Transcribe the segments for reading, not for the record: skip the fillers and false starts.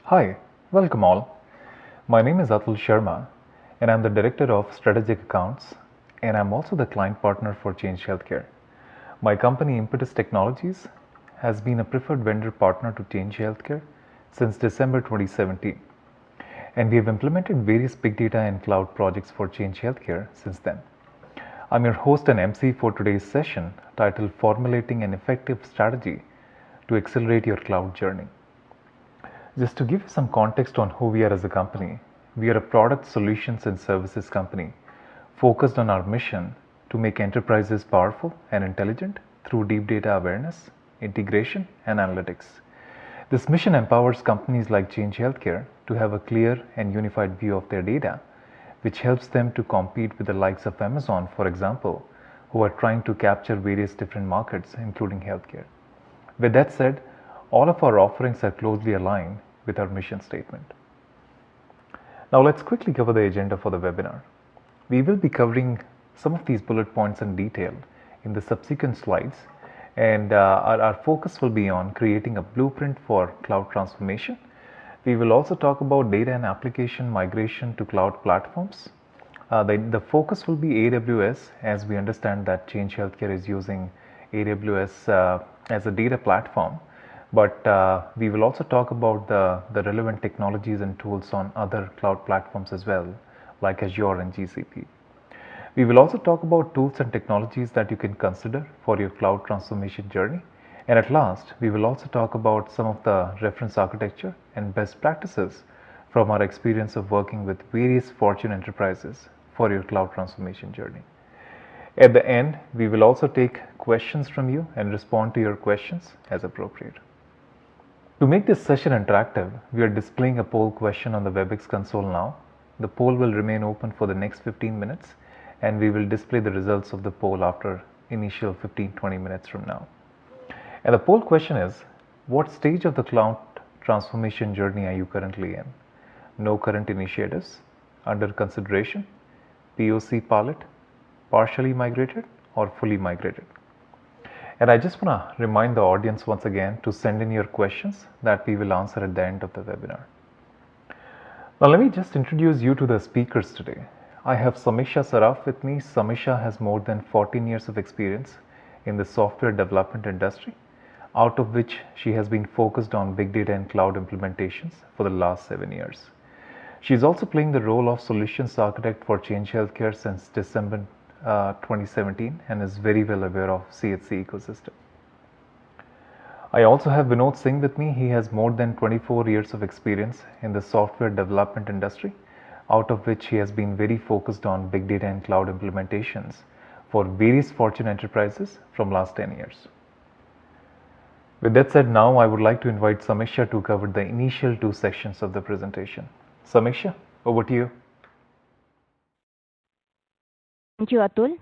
Hi, welcome all. My name is Atul Sharma, and I'm the Director of Strategic Accounts, and I'm also the client partner for Change Healthcare. My company, Impetus Technologies, has been a preferred vendor partner to Change Healthcare since December 2017, and we have implemented various big data and cloud projects for Change Healthcare since then. I'm your host and MC for today's session titled Formulating an Effective Strategy to Accelerate Your Cloud Journey. Just to give you some context on who we are as a company, we are a product solutions and services company focused on our mission to make enterprises powerful and intelligent through deep data awareness, integration, and analytics. This mission empowers companies like Change Healthcare to have a clear and unified view of their data, which helps them to compete with the likes of Amazon, for example, who are trying to capture various different markets, including healthcare. With that said, all of our offerings are closely aligned with our mission statement. Now let's quickly cover the agenda for the webinar. We will be covering some of these bullet points in detail in the subsequent slides, and our focus will be on creating a blueprint for cloud transformation. We will also talk about data and application migration to cloud platforms. The focus will be AWS, as we understand that Change Healthcare is using AWS as a data platform. But we will also talk about the relevant technologies and tools on other cloud platforms as well, like Azure and GCP. We will also talk about tools and technologies that you can consider for your cloud transformation journey. And at last, we will also talk about some of the reference architecture and best practices from our experience of working with various Fortune enterprises for your cloud transformation journey. At the end, we will also take questions from you and respond to your questions as appropriate. To make this session interactive, we are displaying a poll question on the WebEx console now. The poll will remain open for the next 15 minutes, and we will display the results of the poll after initial 15-20 minutes from now. And the poll question is, what stage of the cloud transformation journey are you currently in? No current initiatives, under consideration, POC pilot, partially migrated, or fully migrated? And I just want to remind the audience once again to send in your questions that we will answer at the end of the webinar. Now let me just introduce you to the speakers today. I have Samiksha Saraf with me. Samiksha has more than 14 years of experience in the software development industry, out of which she has been focused on big data and cloud implementations for the last 7 years. She is also playing the role of solutions architect for Change Healthcare since December 2017 and is very well aware of CHC ecosystem. I also have Vinod Singh with me. He has more than 24 years of experience in the software development industry, out of which he has been very focused on big data and cloud implementations for various Fortune enterprises from last 10 years. With that said, now I would like to invite Samiksha to cover the initial 2 sections of the presentation. Samiksha, over to you. Thank you, Atul.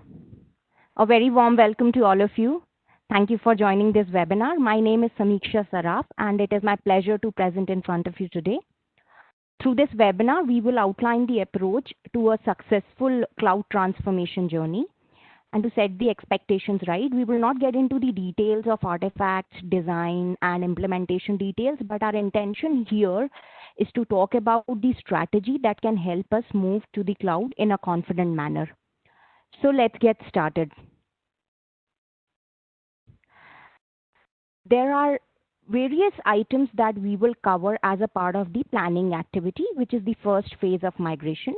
A very warm welcome to all of you. Thank you for joining this webinar. My name is Samiksha Saraf, and it is my pleasure to present in front of you today. Through this webinar, we will outline the approach to a successful cloud transformation journey. And to set the expectations right, we will not get into the details of artifacts, design, and implementation details, but our intention here is to talk about the strategy that can help us move to the cloud in a confident manner. So let's get started. There are various items that we will cover as a part of the planning activity, which is the first phase of migration.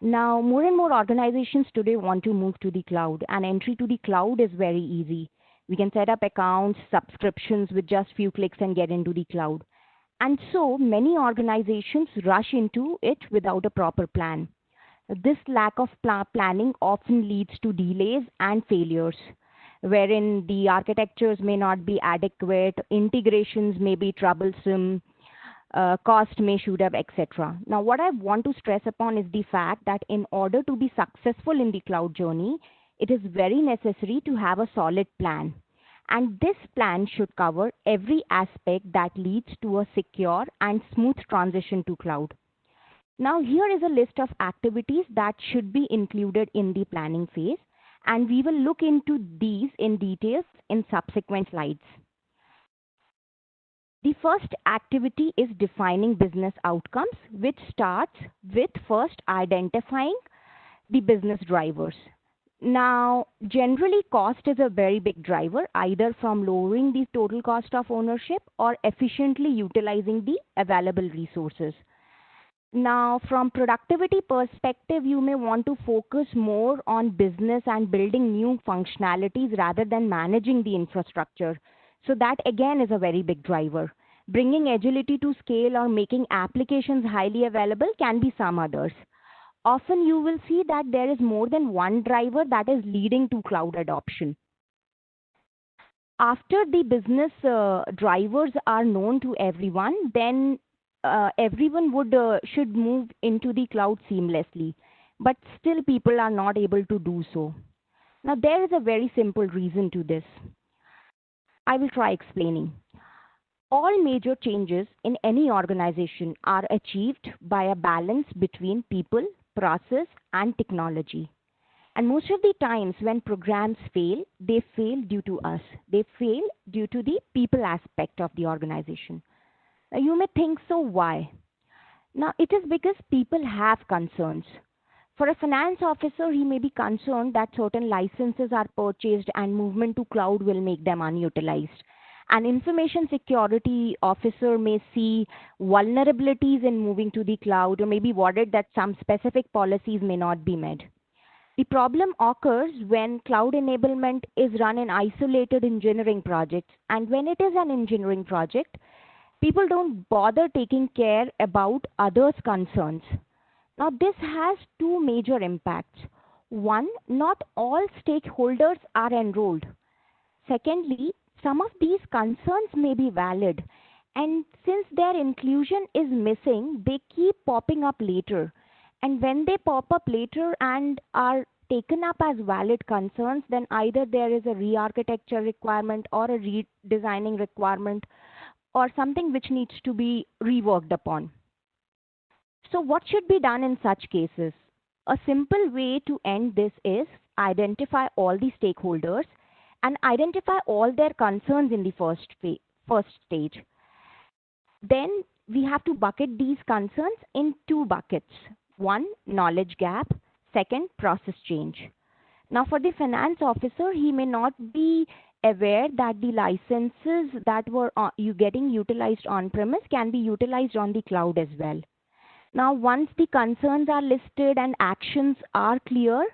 Now, more and more organizations today want to move to the cloud, and entry to the cloud is very easy. We can set up accounts, subscriptions with just few clicks and get into the cloud. And so many organizations rush into it without a proper plan. This lack of planning often leads to delays and failures, wherein the architectures may not be adequate, integrations may be troublesome, cost may shoot up, etc. Now, what I want to stress upon is the fact that in order to be successful in the cloud journey, it is very necessary to have a solid plan. And this plan should cover every aspect that leads to a secure and smooth transition to cloud. Now, here is a list of activities that should be included in the planning phase, and we will look into these in details in subsequent slides. The first activity is defining business outcomes, which starts with first identifying the business drivers. Now, generally, cost is a very big driver, either from lowering the total cost of ownership or efficiently utilizing the available resources. Now, from productivity perspective, you may want to focus more on business and building new functionalities rather than managing the infrastructure. So that again is a very big driver. Bringing agility to scale or making applications highly available can be some others. Often you will see that there is more than one driver that is leading to cloud adoption. After the business drivers are known to everyone, then everyone should move into the cloud seamlessly. But still people are not able to do so. Now there is a very simple reason to this. I will try explaining. All major changes in any organization are achieved by a balance between people, process, and technology. And most of the times when programs fail, they fail due to us. They fail due to the people aspect of the organization. Now, you may think, so why? Now, it is because people have concerns. For a finance officer, he may be concerned that certain licenses are purchased and movement to cloud will make them unutilized. An information security officer may see vulnerabilities in moving to the cloud or may be worried that some specific policies may not be met. The problem occurs when cloud enablement is run in isolated engineering projects, and when it is an engineering project, people don't bother taking care about others' concerns. Now, this has two major impacts. One, not all stakeholders are enrolled. Secondly, some of these concerns may be valid, and since their inclusion is missing, they keep popping up later. And when they pop up later and are taken up as valid concerns, then either there is a re-architecture requirement or a redesigning requirement or something which needs to be reworked upon. So what should be done in such cases? A simple way to end this is identify all the stakeholders and identify all their concerns in the first stage. Then we have to bucket these concerns in two buckets. One, knowledge gap. Second, process change. Now, for the finance officer, he may not be aware that the licenses that were getting utilized on-premise can be utilized on the cloud as well. Now, once the concerns are listed and actions are clear,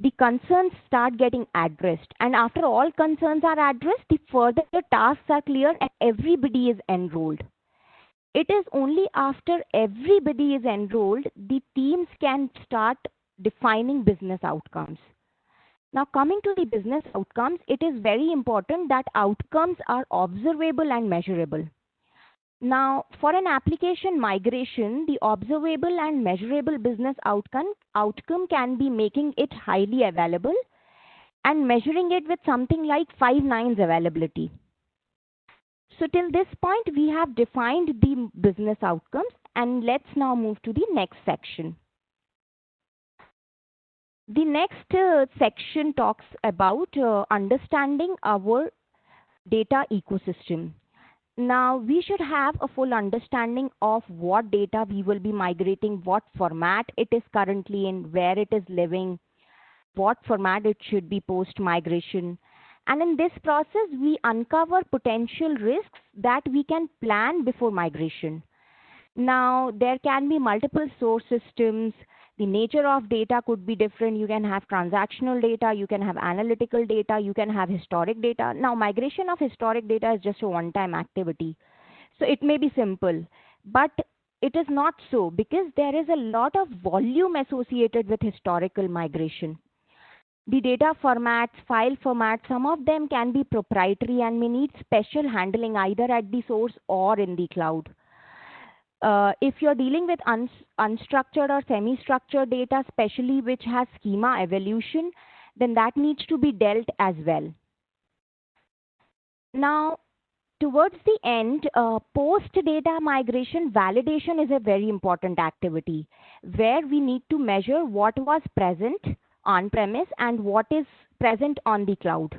the concerns start getting addressed. And after all concerns are addressed, the further tasks are clear and everybody is enrolled. It is only after everybody is enrolled, the teams can start defining business outcomes. Now, coming to the business outcomes, it is very important that outcomes are observable and measurable. Now, for an application migration, the observable and measurable business outcome can be making it highly available and measuring it with something like 5 nines availability. So till this point, we have defined the business outcomes, and let's now move to the next section. The next section talks about understanding our data ecosystem. Now, we should have a full understanding of what data we will be migrating, what format it is currently in, where it is living, what format it should be post-migration. And in this process, we uncover potential risks that we can plan before migration. Now, there can be multiple source systems. The nature of data could be different. You can have transactional data, you can have analytical data, you can have historic data. Now, migration of historic data is just a one-time activity. So it may be simple, but it is not so because there is a lot of volume associated with historical migration. The data formats, file formats, some of them can be proprietary and may need special handling either at the source or in the cloud. If you're dealing with unstructured or semi-structured data, especially which has schema evolution, then that needs to be dealt as well. Now, towards the end, post-data migration, validation is a very important activity where we need to measure what was present on-premise and what is present on the cloud.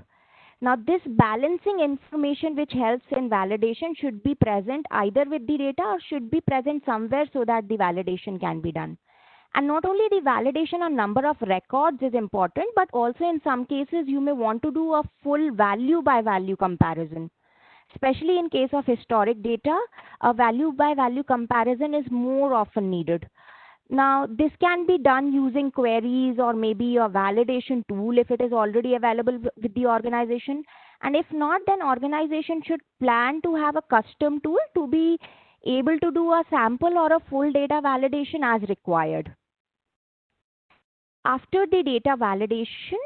Now, this balancing information which helps in validation should be present either with the data or should be present somewhere so that the validation can be done. And not only the validation on number of records is important, but also in some cases you may want to do a full value by value comparison. Especially in case of historic data, a value by value comparison is more often needed. Now, this can be done using queries or maybe a validation tool if it is already available with the organization. And if not, then organization should plan to have a custom tool to be able to do a sample or a full data validation as required. After the data validation,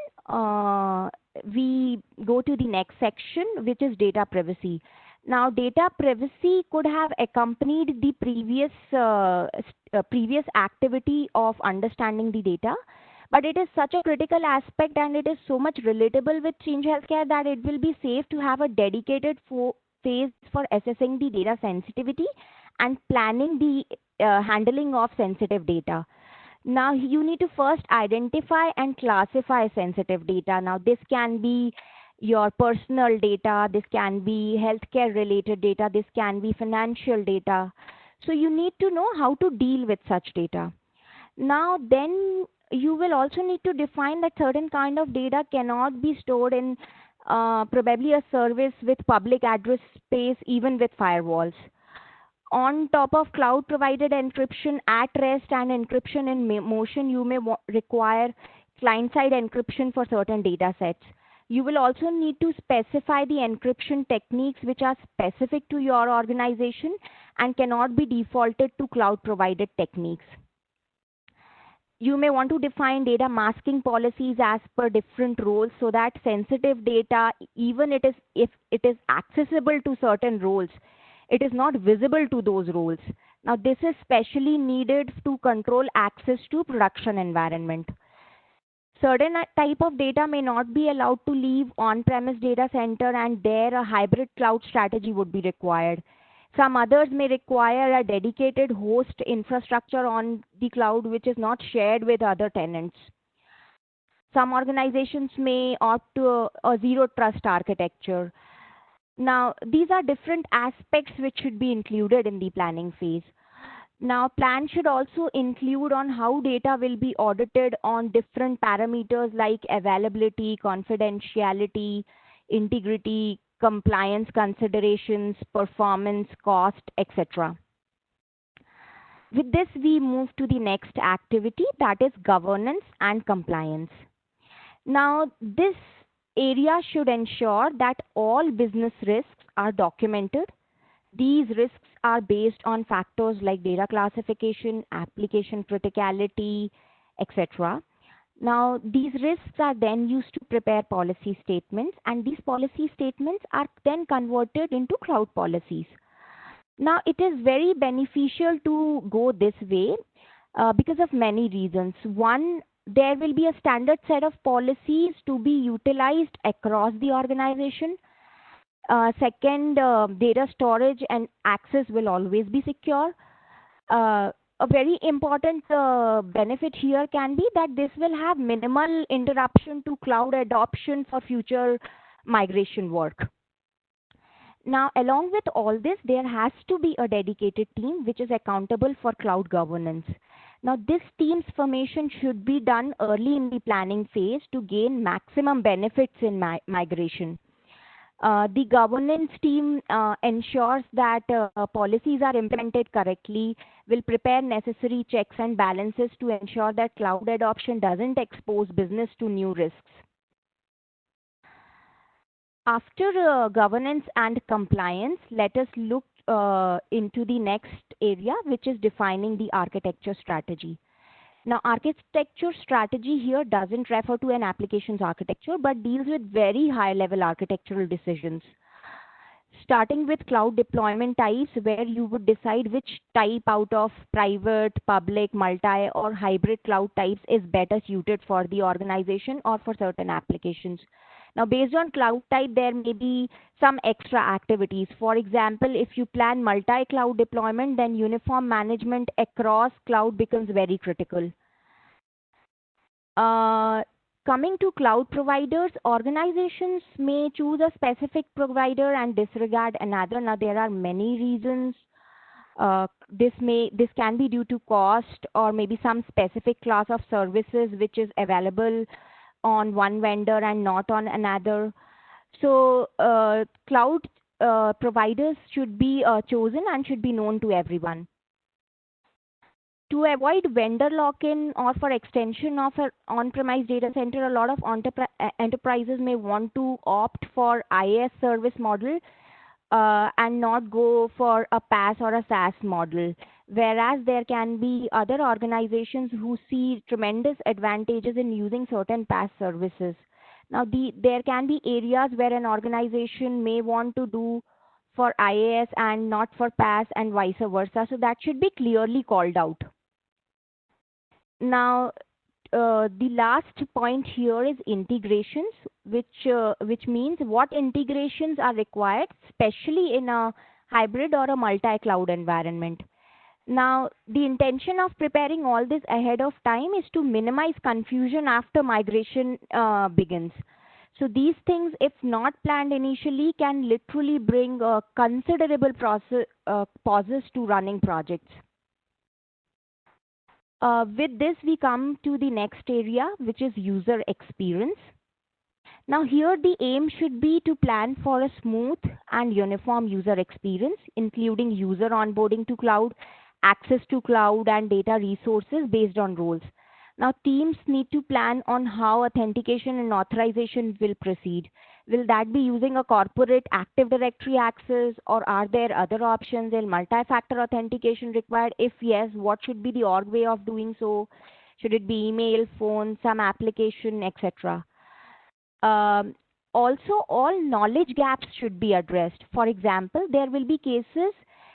we go to the next section, which is data privacy. Now, data privacy could have accompanied the previous activity of understanding the data, but it is such a critical aspect and it is so much relatable with Change Healthcare that it will be safe to have a dedicated phase for assessing the data sensitivity and planning the handling of sensitive data. Now, you need to first identify and classify sensitive data. Now, this can be your personal data, this can be healthcare related data, this can be financial data. So, you need to know how to deal with such data. Now, then you will also need to define that certain kind of data cannot be stored in probably a service with public address space, even with firewalls. On top of cloud provided encryption at rest and encryption in motion, you may require client side encryption for certain data sets. You will also need to specify the encryption techniques which are specific to your organization and cannot be defaulted to cloud provided techniques. You may want to define data masking policies as per different roles so that sensitive data, even if it is accessible to certain roles, it is not visible to those roles. Now, this is specially needed to control access to production environment. Certain type of data may not be allowed to leave on-premise data center, and there a hybrid cloud strategy would be required. Some others may require a dedicated host infrastructure on the cloud which is not shared with other tenants. Some organizations may opt to a zero trust architecture. Now, these are different aspects which should be included in the planning phase. Now, plan should also include on how data will be audited on different parameters like availability, confidentiality, integrity, compliance considerations, performance, cost, etc. With this, we move to the next activity, that is governance and compliance. Now, this area should ensure that all business risks are documented. These risks are based on factors like data classification, application criticality, etc. Now, these risks are then used to prepare policy statements, and these policy statements are then converted into cloud policies. Now, it is very beneficial to go this way because of many reasons. One, there will be a standard set of policies to be utilized across the organization. Second, data storage and access will always be secure. A very important benefit here can be that this will have minimal interruption to cloud adoption for future migration work. Now, along with all this, there has to be a dedicated team which is accountable for cloud governance. Now, this team's formation should be done early in the planning phase to gain maximum benefits in migration. The governance team ensures that policies are implemented correctly, will prepare necessary checks and balances to ensure that cloud adoption doesn't expose business to new risks. After governance and compliance, let us look into the next area, which is defining the architecture strategy. Now, architecture strategy here doesn't refer to an applications architecture, but deals with very high-level architectural decisions. Starting with cloud deployment types, where you would decide which type out of private, public, multi, or hybrid cloud types is better suited for the organization or for certain applications. Now, based on cloud type, there may be some extra activities. For example, if you plan multi-cloud deployment, then uniform management across cloud becomes very critical. coming to cloud providers, organizations may choose a specific provider and disregard another. Now, there are many reasons. This can be due to cost or maybe some specific class of services which is available on one vendor and not on another. So, cloud providers should be chosen and should be known to everyone. To avoid vendor lock-in or for extension of an on-premise data center, a lot of enterprises may want to opt for IaaS service model and not go for a PaaS or a SaaS model. Whereas there can be other organizations who see tremendous advantages in using certain PaaS services. Now, there can be areas where an organization may want to do for IaaS and not for PaaS and vice versa. So that should be clearly called out. Now, the last point here is integrations, which means what integrations are required, especially in a hybrid or a multi-cloud environment. Now, the intention of preparing all this ahead of time is to minimize confusion after migration begins. So these things, if not planned initially, can literally bring considerable pauses to running projects. With this, we come to the next area, which is user experience. Now, here the aim should be to plan for a smooth and uniform user experience, including user onboarding to cloud, access to cloud, and data resources based on roles. Now, teams need to plan on how authentication and authorization will proceed. Will that be using a corporate Active Directory access, or are there other options? Is multi-factor authentication required? If yes, what should be the org way of doing so? Should it be email, phone, some application, etc.? Also, all knowledge gaps should be addressed. For example, there will be cases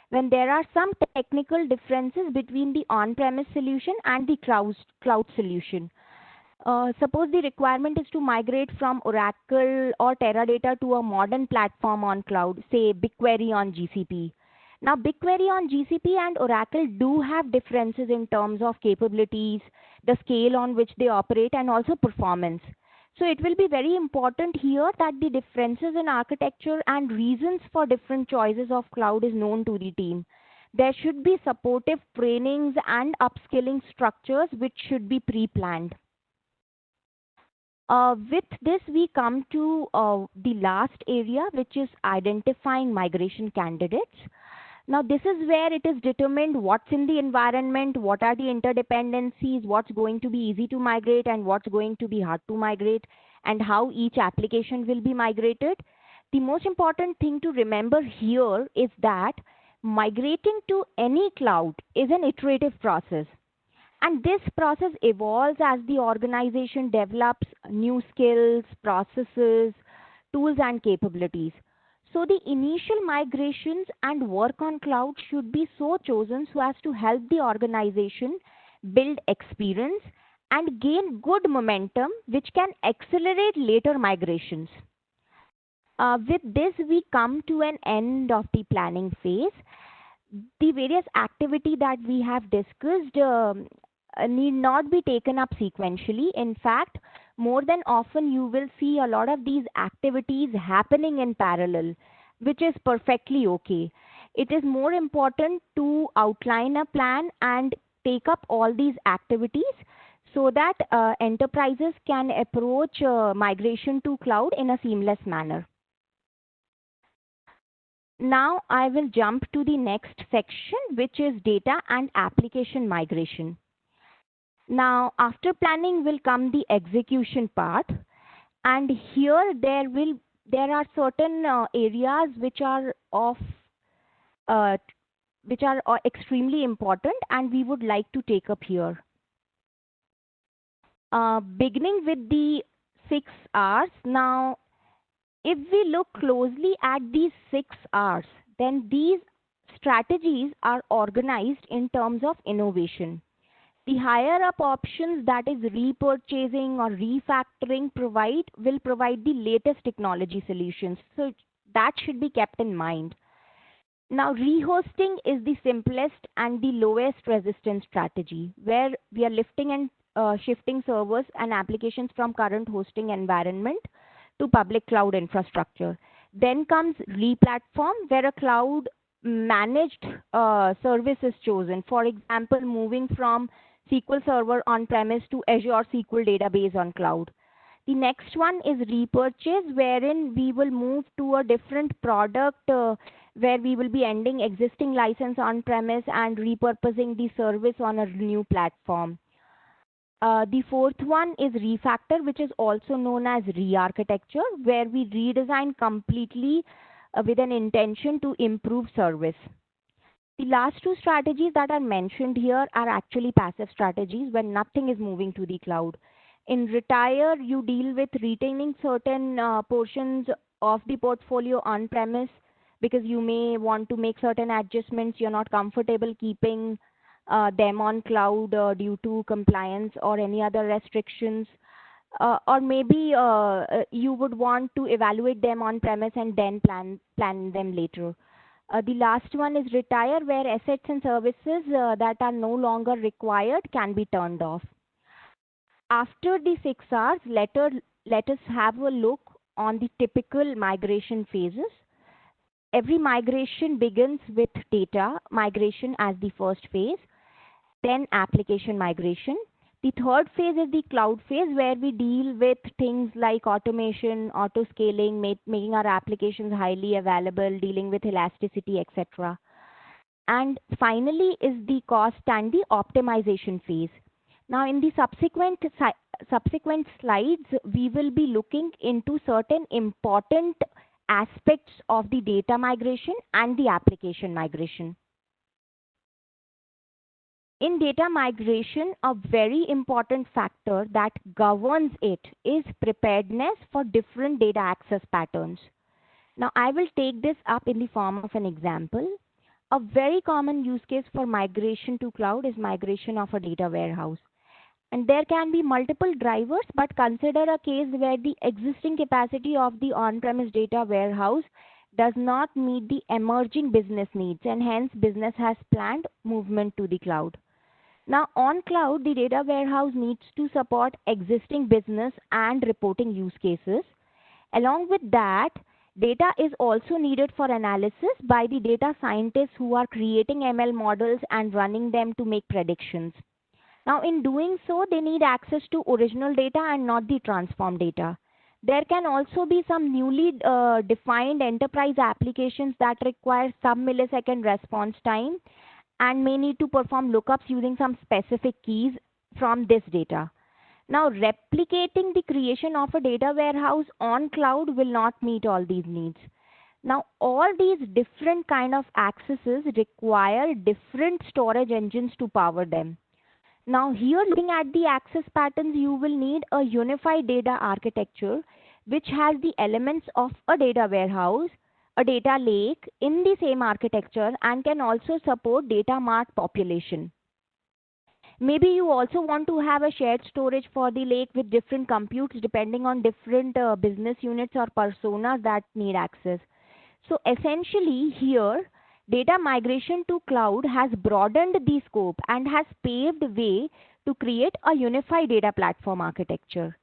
when there are some technical differences between the on-premise solution and the cloud solution. Suppose the requirement is to migrate from Oracle or Teradata to a modern platform on cloud, say BigQuery on GCP. Now, BigQuery on GCP and Oracle do have differences in terms of capabilities, the scale on which they operate, and also performance. So it will be very important here that the differences in architecture and reasons for different choices of cloud is known to the team. There should be supportive trainings and upskilling structures which should be pre-planned. With this, we come to the last area, which is identifying migration candidates. Now, this is where it is determined what's in the environment, what are the interdependencies, what's going to be easy to migrate and what's going to be hard to migrate, and how each application will be migrated. The most important thing to remember here is that migrating to any cloud is an iterative process. And this process evolves as the organization develops new skills, processes, tools, and capabilities. So the initial migrations and work on cloud should be so chosen so as to help the organization build experience and gain good momentum, which can accelerate later migrations. With this, we come to an end of the planning phase. The various activity that we have discussed need not be taken up sequentially. In fact, more than often you will see a lot of these activities happening in parallel, which is perfectly okay. It is more important to outline a plan and take up all these activities so that enterprises can approach migration to cloud in a seamless manner. Now I will jump to the next section, which is data and application migration. Now, after planning will come the execution part, and here there are certain areas which are extremely important, and we would like to take up here. Beginning with the 6 R's. Now, if we look closely at these 6 R's, then these strategies are organized in terms of innovation. The higher up options, that is repurchasing or refactoring, will provide the latest technology solutions. So that should be kept in mind. Now, rehosting is the simplest and the lowest resistance strategy, where we are lifting and shifting servers and applications from current hosting environment to public cloud infrastructure. Then comes replatform, where a cloud managed service is chosen. For example, moving from SQL Server on-premise to Azure SQL database on cloud. The next one is repurchase, wherein we will move to a different product where we will be ending existing license on-premise and repurposing the service on a new platform. The fourth one is refactor, which is also known as re-architecture, where we redesign completely with an intention to improve service. The last two strategies that are mentioned here are actually passive strategies when nothing is moving to the cloud. In retire, you deal with retaining certain portions of the portfolio on-premise because you may want to make certain adjustments. You're not comfortable keeping them on cloud due to compliance or any other restrictions. Or maybe you would want to evaluate them on premise and then plan them later. The last one is retire, where assets and services that are no longer required can be turned off. After the 6 Rs, let us have a look on the typical migration phases. Every migration begins with data migration as the first phase, then application migration. The third phase is the cloud phase, where we deal with things like automation, auto scaling, making our applications highly available, dealing with elasticity, etc. And finally is the cost and the optimization phase. Now, in the subsequent slides, we will be looking into certain important aspects of the data migration and the application migration. In data migration, a very important factor that governs it is preparedness for different data access patterns. Now, I will take this up in the form of an example. A very common use case for migration to cloud is migration of a data warehouse. And there can be multiple drivers, but consider a case where the existing capacity of the on-premise data warehouse does not meet the emerging business needs, and hence business has planned movement to the cloud. Now, on cloud, the data warehouse needs to support existing business and reporting use cases. Along with that, data is also needed for analysis by the data scientists who are creating ML models and running them to make predictions. Now, in doing so, they need access to original data and not the transformed data. There can also be some newly defined enterprise applications that require sub-millisecond response time and may need to perform lookups using some specific keys from this data. Now, replicating the creation of a data warehouse on cloud will not meet all these needs. Now, all these different kind of accesses require different storage engines to power them. Now, here looking at the access patterns, you will need a unified data architecture which has the elements of a data warehouse, a data lake in the same architecture, and can also support data mart population. Maybe you also want to have a shared storage for the lake with different computes depending on different business units or personas that need access. So essentially here, data migration to cloud has broadened the scope and has paved way to create a unified data platform architecture.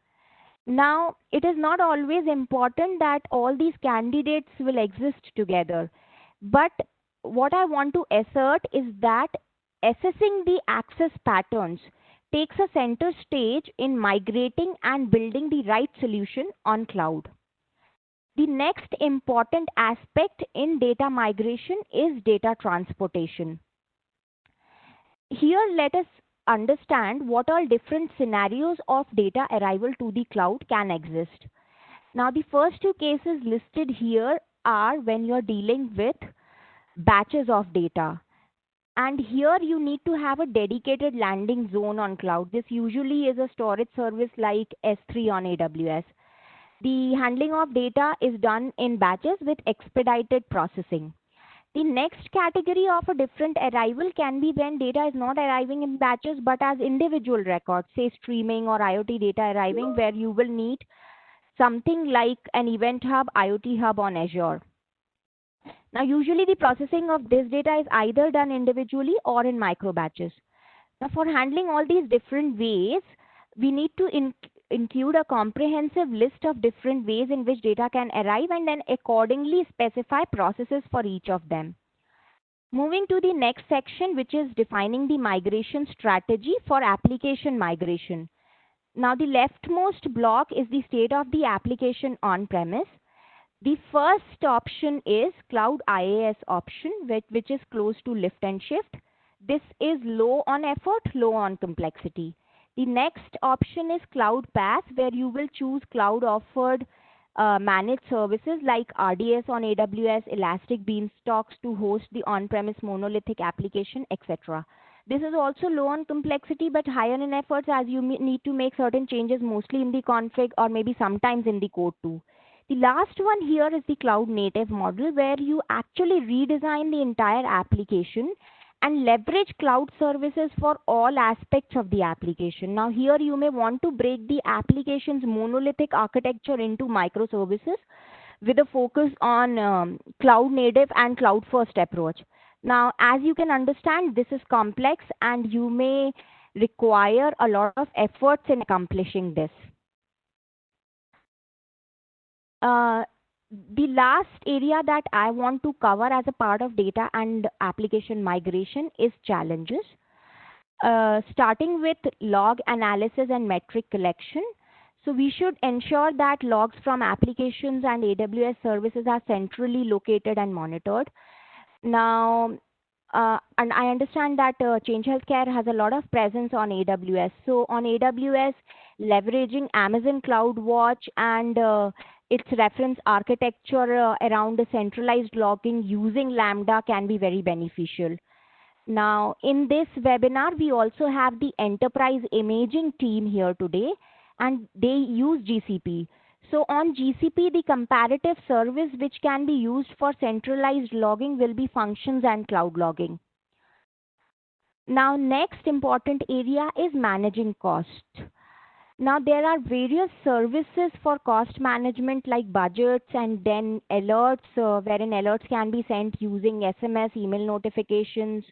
Now, it is not always important that all these candidates will exist together. But what I want to assert is that assessing the access patterns takes a center stage in migrating and building the right solution on cloud. The next important aspect in data migration is data transportation. Here, let us understand what all different scenarios of data arrival to the cloud can exist. Now, the first two cases listed here are when you are dealing with batches of data. And here you need to have a dedicated landing zone on cloud. This usually is a storage service like S3 on AWS. The handling of data is done in batches with expedited processing. The next category of a different arrival can be when data is not arriving in batches but as individual records, say streaming or IoT data arriving, where you will need something like an Event Hub, IoT Hub on Azure. Now, usually the processing of this data is either done individually or in micro batches. Now, for handling all these different ways, We need to include a comprehensive list of different ways in which data can arrive and then accordingly specify processes for each of them. Moving to the next section, which is defining the migration strategy for application migration. Now, the leftmost block is the state of the application on-premise. The first option is Cloud IaaS option, which is close to lift and shift. This is low on effort, low on complexity. The next option is Cloud PaaS, where you will choose cloud offered managed services like RDS on AWS, Elastic Beanstalks to host the on-premise monolithic application, etc. This is also low on complexity but higher in efforts, as you need to make certain changes mostly in the config or maybe sometimes in the code too. The last one here is the cloud native model, where you actually redesign the entire application and leverage cloud services for all aspects of the application. Now here you may want to break the application's monolithic architecture into microservices with a focus on cloud native and cloud first approach. Now, as you can understand, this is complex and you may require a lot of efforts in accomplishing this. The last area that I want to cover as a part of data and application migration is challenges. Starting with log analysis and metric collection. So we should ensure that logs from applications and AWS services are centrally located and monitored. Now, and I understand that Change Healthcare has a lot of presence on AWS. So on AWS, leveraging Amazon CloudWatch and its reference architecture around the centralized logging using Lambda can be very beneficial. Now, in this webinar, we also have the enterprise imaging team here today, and they use GCP. So on GCP, the comparative service which can be used for centralized logging will be functions and cloud logging. Now, next important area is managing cost. Now, there are various services for cost management like budgets and then alerts, wherein alerts can be sent using SMS, email notifications,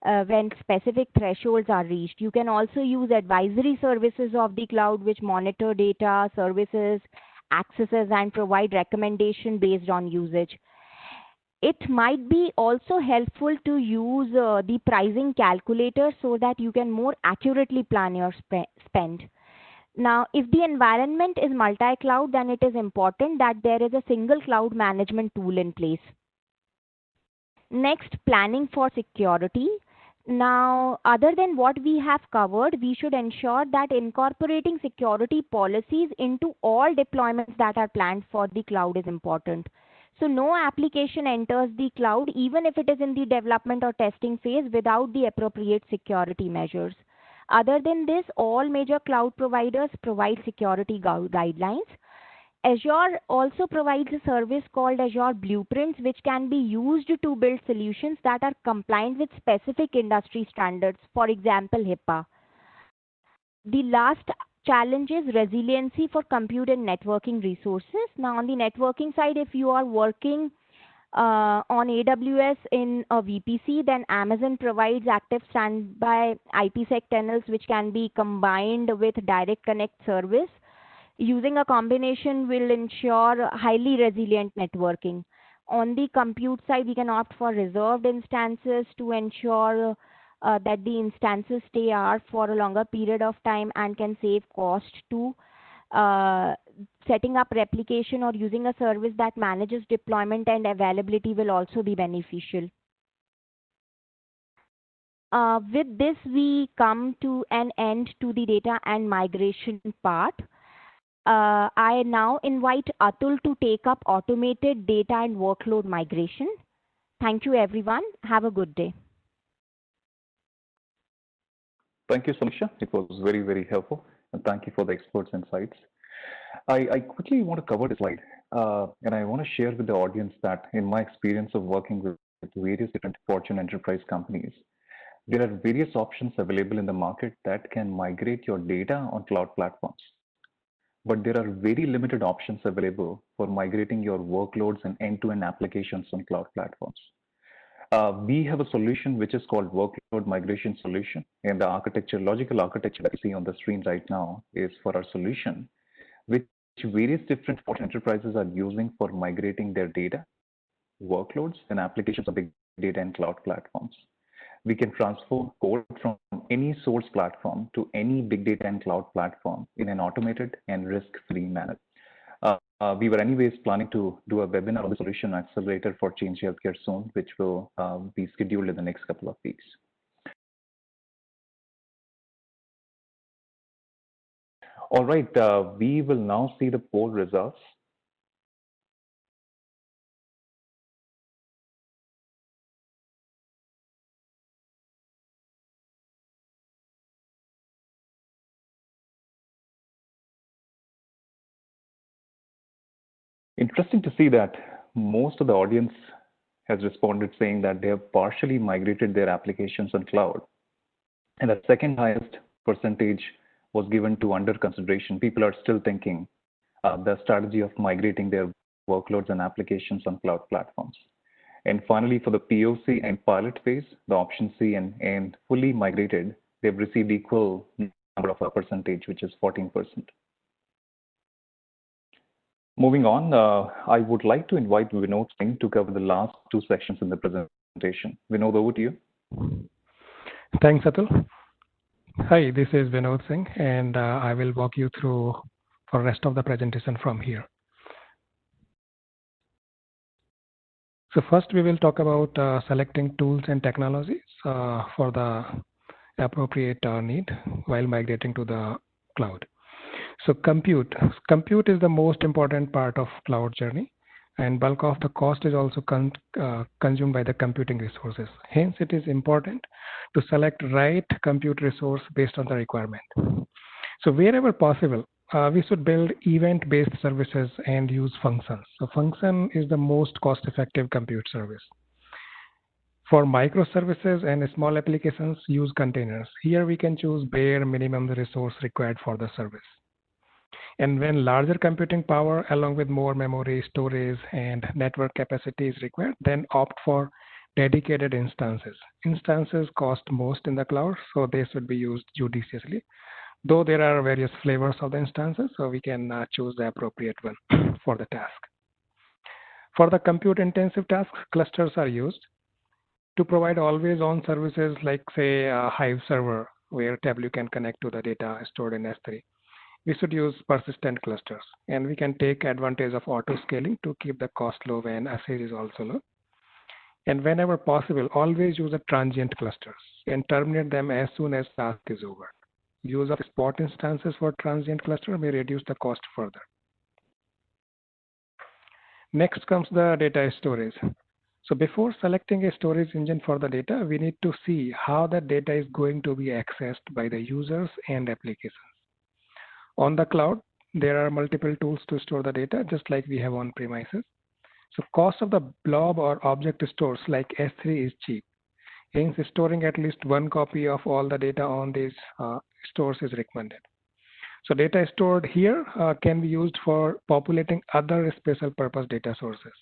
when specific thresholds are reached. You can also use advisory services of the cloud which monitor data, services, accesses, and provide recommendation based on usage. It might be also helpful to use the pricing calculator so that you can more accurately plan your spend. Now, if the environment is multi-cloud, then it is important that there is a single cloud management tool in place. Next, planning for security. Now, other than what we have covered, we should ensure that incorporating security policies into all deployments that are planned for the cloud is important. So no application enters the cloud, even if it is in the development or testing phase, without the appropriate security measures. Other than this, all major cloud providers provide security guidelines. Azure also provides a service called Azure Blueprints, which can be used to build solutions that are compliant with specific industry standards, for example, HIPAA. The last challenge is resiliency for compute and networking resources. Now, on the networking side, if you are working on AWS in a VPC, then Amazon provides active standby IPsec tunnels which can be combined with direct connect service. Using a combination will ensure highly resilient networking. On the compute side, we can opt for reserved instances to ensure that the instances stay out for a longer period of time and can save cost to setting up replication or using a service that manages deployment and availability will also be beneficial. With this, we come to an end to the data and migration part. I now invite Atul to take up automated data and workload migration. Thank you, everyone. Have a good day. Thank you, Sonisha. It was very, very helpful. And thank you for the experts' insights. I quickly want to cover the slide, and I want to share with the audience that in my experience of working with various different Fortune enterprise companies, there are various options available in the market that can migrate your data on cloud platforms. But there are very limited options available for migrating your workloads and end-to-end applications on cloud platforms. We have a solution which is called workload migration solution, and the architecture, logical architecture that you see on the screen right now is for our solution, which various different Fortune enterprises are using for migrating their data, workloads, and applications of big data and cloud platforms. We can transform code from any source platform to any big data and cloud platform in an automated and risk-free manner. We were anyways planning to do a webinar on the solution accelerator for Change Healthcare soon, which will be scheduled in the next couple of weeks. All right, we will now see the poll results. Interesting to see that most of the audience has responded saying that they have partially migrated their applications on cloud. And the second highest percentage was given to under consideration. People are still thinking the strategy of migrating their workloads and applications on cloud platforms. And finally, for the POC and pilot phase, the option C and fully migrated, they've received equal number of a percentage, which is 14%. Moving on, I would like to invite Vinod Singh to cover the last two sections in the presentation. Vinod, over to you. Thanks, Atul. Hi, this is Vinod Singh, and I will walk you through for the rest of the presentation from here. So first, we will talk about selecting tools and technologies for the appropriate need while migrating to the cloud. So compute is the most important part of cloud journey, and bulk of the cost is also consumed by the computing resources. Hence, it is important to select right compute resource based on the requirement. So wherever possible, we should build event-based services and use functions. So function is the most cost-effective compute service. For microservices and small applications, use containers. Here we can choose bare minimum resource required for the service. And when larger computing power along with more memory, storage, and network capacity is required, then opt for dedicated instances. Instances cost most in the cloud, so they should be used judiciously. Though there are various flavors of the instances, so we can choose the appropriate one for the task. For the compute-intensive tasks, clusters are used to provide always-on services like, say, a Hive server, where Tableau can connect to the data stored in S3. We should use persistent clusters, and we can take advantage of auto scaling to keep the cost low when usage is also low. And whenever possible, always use a transient clusters and terminate them as soon as task is over. Use of spot instances for transient cluster may reduce the cost further. Next comes the data storage. So before selecting a storage engine for the data, we need to see how that data is going to be accessed by the users and applications. On the cloud, there are multiple tools to store the data, just like we have on premises. So cost of the blob or object stores like S3 is cheap. Hence, storing at least one copy of all the data on these stores is recommended. So data stored here can be used for populating other special purpose data sources.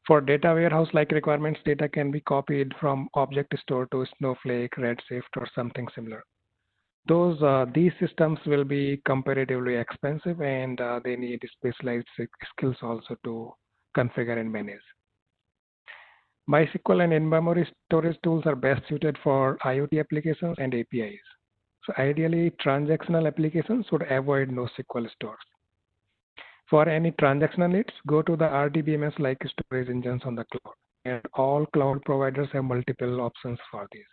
For data warehouse-like requirements, data can be copied from object store to Snowflake, Redshift, or something similar. These systems will be comparatively expensive, and they need specialized skills also to configure and manage. MySQL and in-memory storage tools are best suited for IoT applications and APIs. So ideally, transactional applications should avoid NoSQL stores. For any transactional needs, go to the RDBMS like storage engines on the cloud. And all cloud providers have multiple options for these.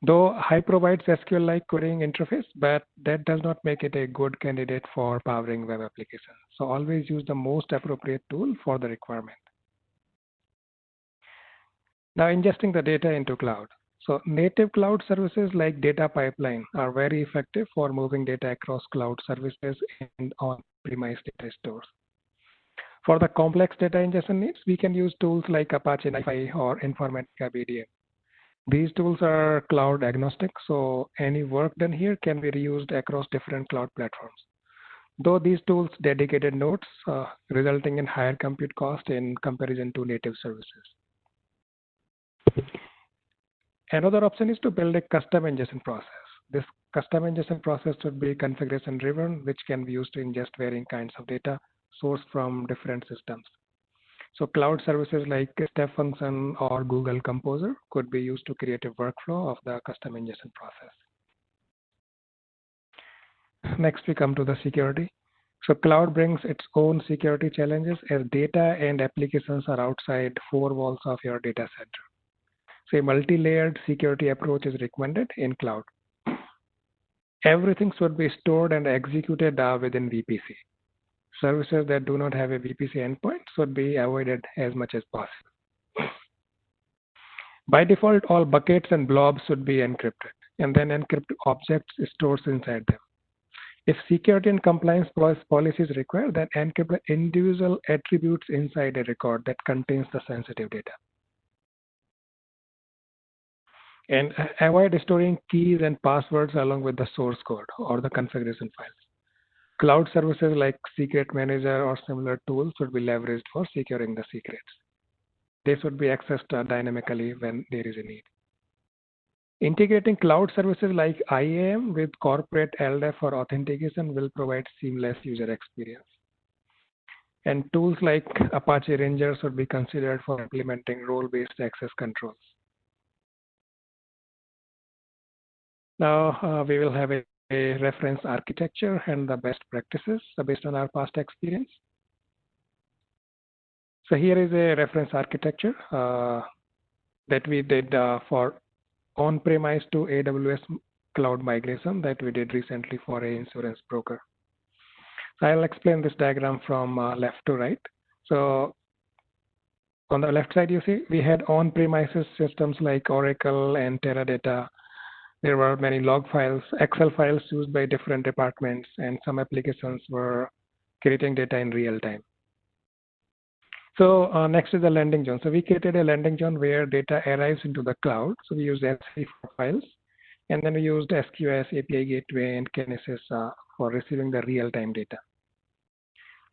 Though Hive provides SQL-like querying interface, but that does not make it a good candidate for powering web applications. So always use the most appropriate tool for the requirement. Now ingesting the data into cloud. So native cloud services like Data Pipeline are very effective for moving data across cloud services and on-premise data stores. For the complex data ingestion needs, we can use tools like Apache NiFi or Informatica BDM. These tools are cloud agnostic, so any work done here can be reused across different cloud platforms. though these tools dedicated nodes, resulting in higher compute cost in comparison to native services. Another option is to build a custom ingestion process. This custom ingestion process should be configuration driven, which can be used to ingest varying kinds of data sourced from different systems. So cloud services like Step Function or Google Composer could be used to create a workflow of the custom ingestion process. Next, we come to the security. So cloud brings its own security challenges as data and applications are outside four walls of your data center. So a multi-layered security approach is recommended in cloud. Everything should be stored and executed within VPC. Services that do not have a VPC endpoint should be avoided as much as possible. By default, all buckets and blobs should be encrypted, and then encrypt objects stored inside them. If security and compliance policies require, then encrypt the individual attributes inside a record that contains the sensitive data. And avoid storing keys and passwords along with the source code or the configuration files. Cloud services like Secret Manager or similar tools should be leveraged for securing the secrets. They should be accessed dynamically when there is a need. Integrating cloud services like IAM with corporate LDAP for authentication will provide seamless user experience. And tools like Apache Ranger should be considered for implementing role-based access controls. Now we will have a reference architecture and the best practices based on our past experience. So here is a reference architecture that we did for on-premise to AWS cloud migration that we did recently for an insurance broker. So I'll explain this diagram from left to right. So on the left side, you see we had on-premises systems like Oracle and Teradata. There were many log files, Excel files used by different departments, and some applications were creating data in real time. So next is the landing zone. So we created a landing zone where data arrives into the cloud. So we used S3 for files, and then we used SQS, API Gateway, and Kinesis for receiving the real-time data.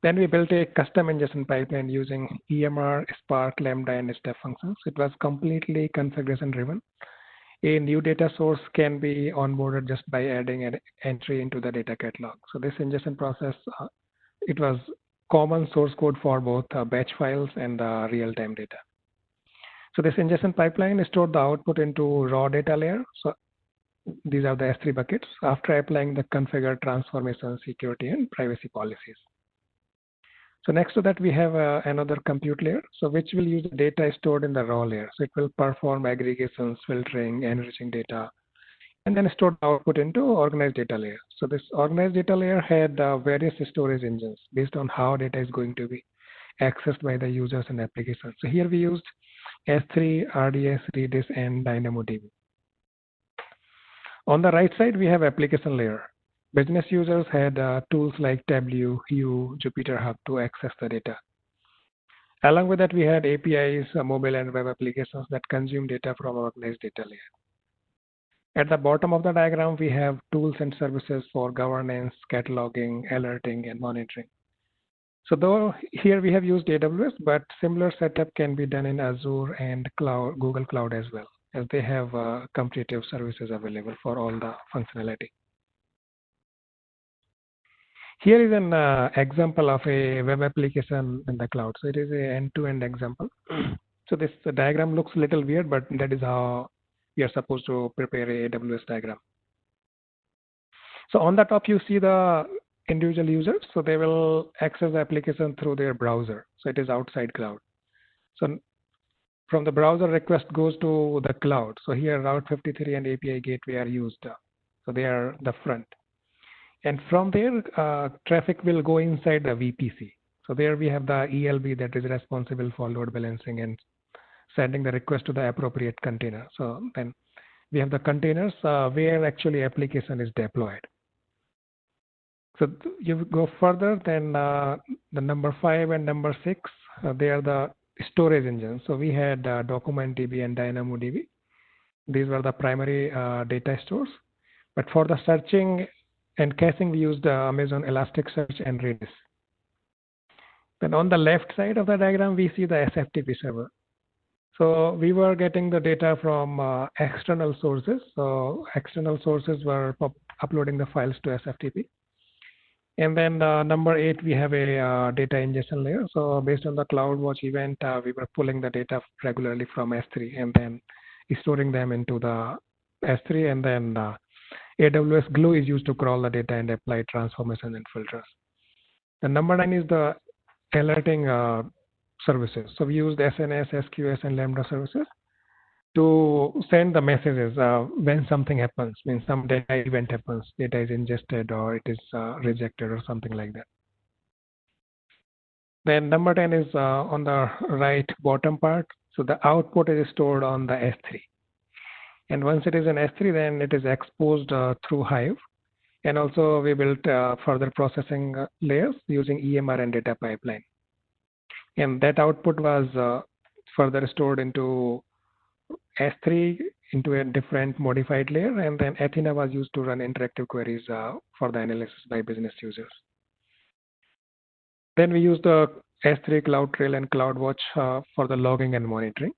Then we built a custom ingestion pipeline using EMR, Spark, Lambda, and Step Functions. It was completely configuration-driven. A new data source can be onboarded just by adding an entry into the data catalog. So this ingestion process, it was common source code for both batch files and real-time data. So this ingestion pipeline stored the output into raw data layer. So these are the S3 buckets after applying the configure, transformation, security, and privacy policies. So next to that, we have another compute layer, so which will use the data stored in the raw layer. So it will perform aggregations, filtering, enriching data, and then store the output into organized data layer. So this organized data layer had various storage engines based on how data is going to be accessed by the users and applications. So here we used S3, RDS, Redis, and DynamoDB. On the right side, we have application layer. Business users had tools like Tableau, Hue, Jupyter Hub to access the data. Along with that, we had APIs, mobile and web applications that consume data from organized data layer. At the bottom of the diagram, we have tools and services for governance, cataloging, alerting, and monitoring. So though here we have used AWS, but similar setup can be done in Azure and Google Cloud as well, as they have competitive services available for all the functionality. Here is an example of a web application in the cloud. So it is an end-to-end example. So this diagram looks a little weird, but that is how we are supposed to prepare a AWS diagram. So on the top, you see the individual users. So they will access the application through their browser. So it is outside cloud. So from the browser, request goes to the cloud. So here Route 53 and API Gateway are used. So they are the front. And from there, traffic will go inside the VPC. So there we have the ELB that is responsible for load balancing and sending the request to the appropriate container. So then we have the containers where actually application is deployed. So you go further, then the number 5 and number 6, they are the storage engines. So we had DocumentDB and DynamoDB. These were the primary data stores. But for the searching And caching, we used Amazon Elasticsearch and Redis. Then on the left side of the diagram, we see the SFTP server. So we were getting the data from external sources. So external sources were uploading the files to SFTP. And then number 8, we have a data ingestion layer. So based on the CloudWatch event, we were pulling the data regularly from S3 and then storing them into the S3. And then AWS Glue is used to crawl the data and apply transformation and filters. The number 9 is the alerting services. So we used SNS, SQS, and Lambda services to send the messages when something happens, means some data event happens, data is ingested or it is rejected or something like that. Then number 10 is on the right bottom part. So the output is stored on the S3. And once it is in S3, then it is exposed through Hive. And also we built further processing layers using EMR and data pipeline. And that output was further stored into S3 into a different modified layer, and then Athena was used to run interactive queries for the analysis by business users. Then we used the S3 CloudTrail and CloudWatch for the logging and monitoring.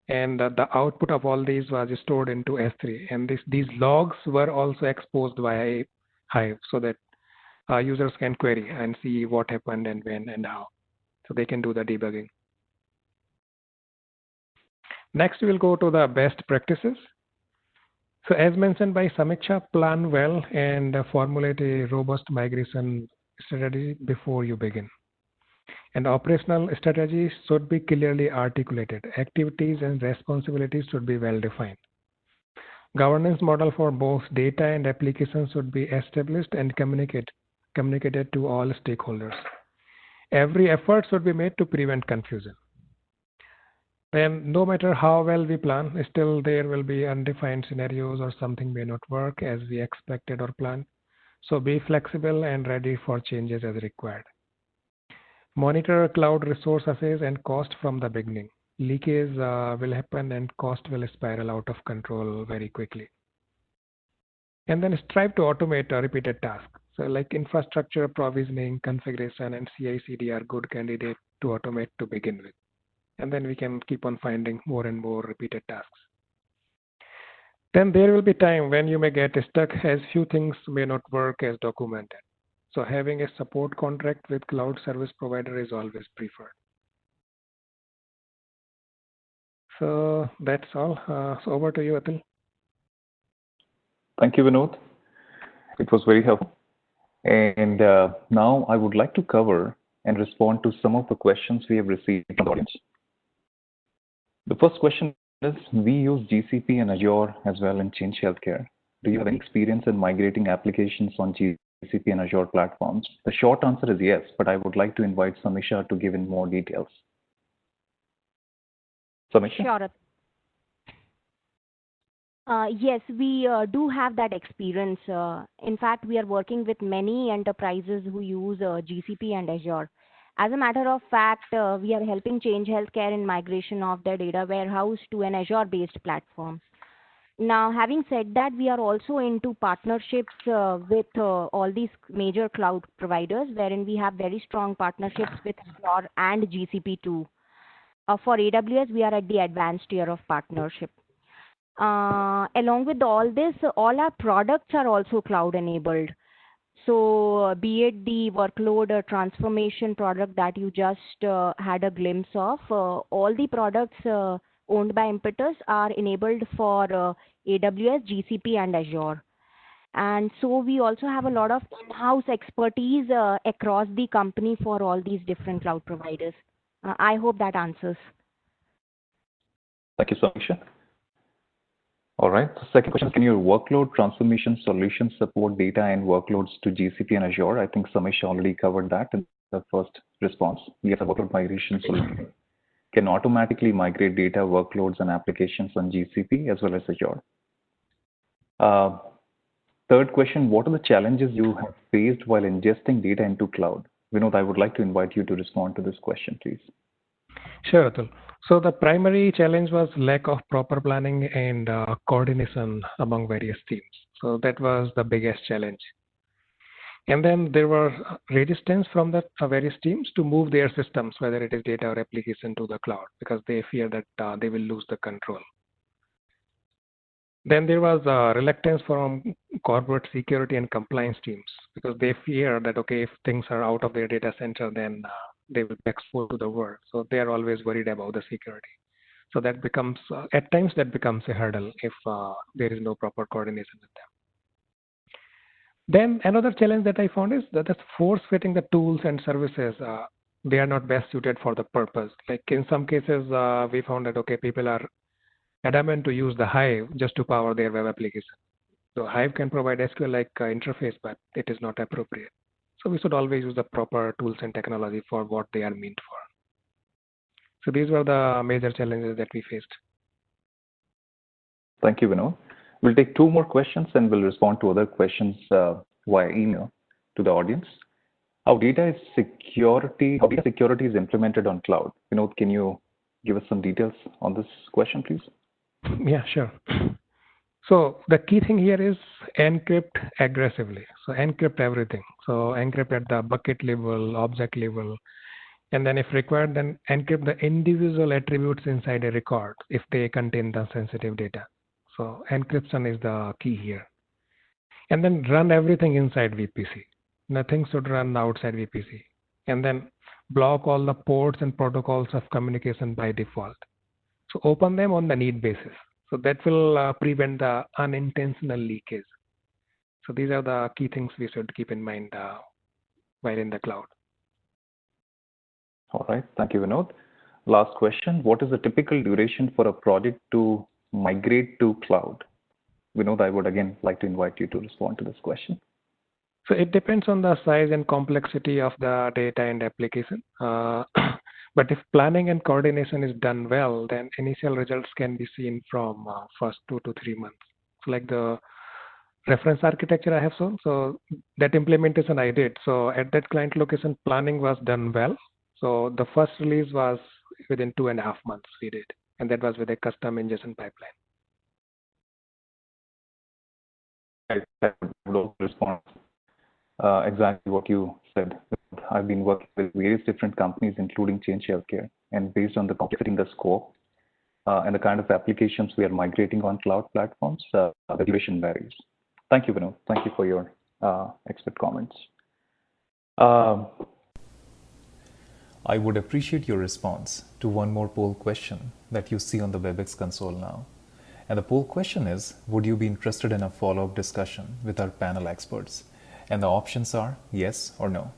And the output of all these was stored into S3. And these logs were also exposed via Hive so that users can query and see what happened and when and how. So they can do the debugging. Next, we will go to the best practices. So as mentioned by Samiksha, plan well and formulate a robust migration strategy before you begin. And operational strategies should be clearly articulated. Activities and responsibilities should be well defined. Governance model for both data and applications should be established and communicated to all stakeholders. Every effort should be made to prevent confusion. Then no matter how well we plan, still there will be undefined scenarios or something may not work as we expected or planned. So be flexible and ready for changes as required. Monitor cloud resource assays and cost from the beginning. Leakage will happen and cost will spiral out of control very quickly. And then strive to automate repeated tasks. So like infrastructure provisioning, configuration, and CI/CD are good candidates to automate to begin with. And then we can keep on finding more and more repeated tasks. Then there will be time when you may get stuck as few things may not work as documented. So having a support contract with cloud service provider is always preferred. So that's all. So over to you, Atul. Thank you, Vinod. It was very helpful. And now I would like to cover and respond to some of the questions we have received from the audience. The first question is, we use GCP and Azure as well in Change Healthcare. Do you have any experience in migrating applications on GCP and Azure platforms? The short answer is yes, but I would like to invite Samisha to give in more details. Samisha? Sure. Yes, we do have that experience. In fact, we are working with many enterprises who use GCP and Azure. As a matter of fact, we are helping Change Healthcare in migration of their data warehouse to an Azure-based platform. Now, having said that, we are also into partnerships with all these major cloud providers, wherein we have very strong partnerships with Azure and GCP too. For AWS, we are at the advanced tier of partnership. Along with all this, all our products are also cloud enabled. So be it the workload transformation product that you just had a glimpse of, all the products owned by Impetus are enabled for AWS, GCP, and Azure. And so we also have a lot of in-house expertise across the company for all these different cloud providers. I hope that answers. Thank you, Samisha. All right. The second question, can your workload transformation solution support data and workloads to GCP and Azure? I think Samisha already covered that in the first response. Yes, a workload migration solution can automatically migrate data, workloads, and applications on GCP as well as Azure. Third question, what are the challenges you have faced while ingesting data into cloud? Vinod, I would like to invite you to respond to this question, please. Sure, Atul. So the primary challenge was lack of proper planning and coordination among various teams. So that was the biggest challenge. And then there were resistance from the various teams to move their systems, whether it is data or application, to the cloud, because they fear that they will lose the control. Then there was reluctance from corporate security and compliance teams, because they fear that, okay, if things are out of their data center, then they will be exposed to the world. So they are always worried about the security. So that becomes, at times, that becomes a hurdle if there is no proper coordination with them. Then another challenge that I found is that the force fitting the tools and services, they are not best suited for the purpose. Like in some cases, we found that, okay, people are adamant to use the Hive just to power their web application. So Hive can provide SQL-like interface, but it is not appropriate. So we should always use the proper tools and technology for what they are meant for. So these were the major challenges that we faced. Thank you, Vinod. We'll take two more questions and we'll respond to other questions via email to the audience. How data security is implemented on cloud? Vinod, can you give us some details on this question, please? Yeah, sure. So the key thing here is encrypt aggressively. So encrypt everything. So encrypt at the bucket level, object level, and then if required, then encrypt the individual attributes inside a record if they contain the sensitive data. So encryption is the key here. And then run everything inside VPC. Nothing should run outside VPC. And then block all the ports and protocols of communication by default. So open them on the need basis. So that will prevent the unintentional leakage. So these are the key things we should keep in mind while in the cloud. All right. Thank you, Vinod. Last question. What is the typical duration for a project to migrate to cloud? Vinod, I would again like to invite you to respond to this question. So it depends on the size and complexity of the data and application. But if planning and coordination is done well, then initial results can be seen from first 2 to 3 months. So like the reference architecture I have shown, so that implementation I did. So at that client location, planning was done well. So the first release was within 2.5 months we did, and that was with a custom ingestion pipeline. I would also respond exactly what you said. I've been working with various different companies, including Change Healthcare, and based on the complexity in the scope and the kind of applications we are migrating on cloud platforms, the duration varies. Thank you, Vinod. Thank you for your expert comments. I would appreciate your response to one more poll question that you see on the WebEx console now. And the poll question is, would you be interested in a follow-up discussion with our panel experts? And the options are yes or no.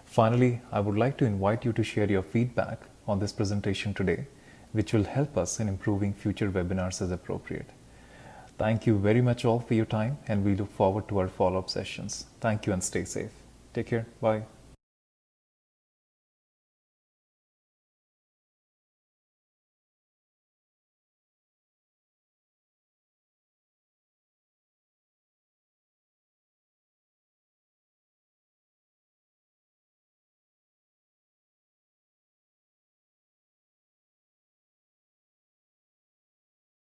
Finally, I would like to invite you to share your feedback on this presentation today, which will help us in improving future webinars as appropriate. Thank you very much all for your time, and we look forward to our follow-up sessions. Thank you and stay safe. Take care. Bye.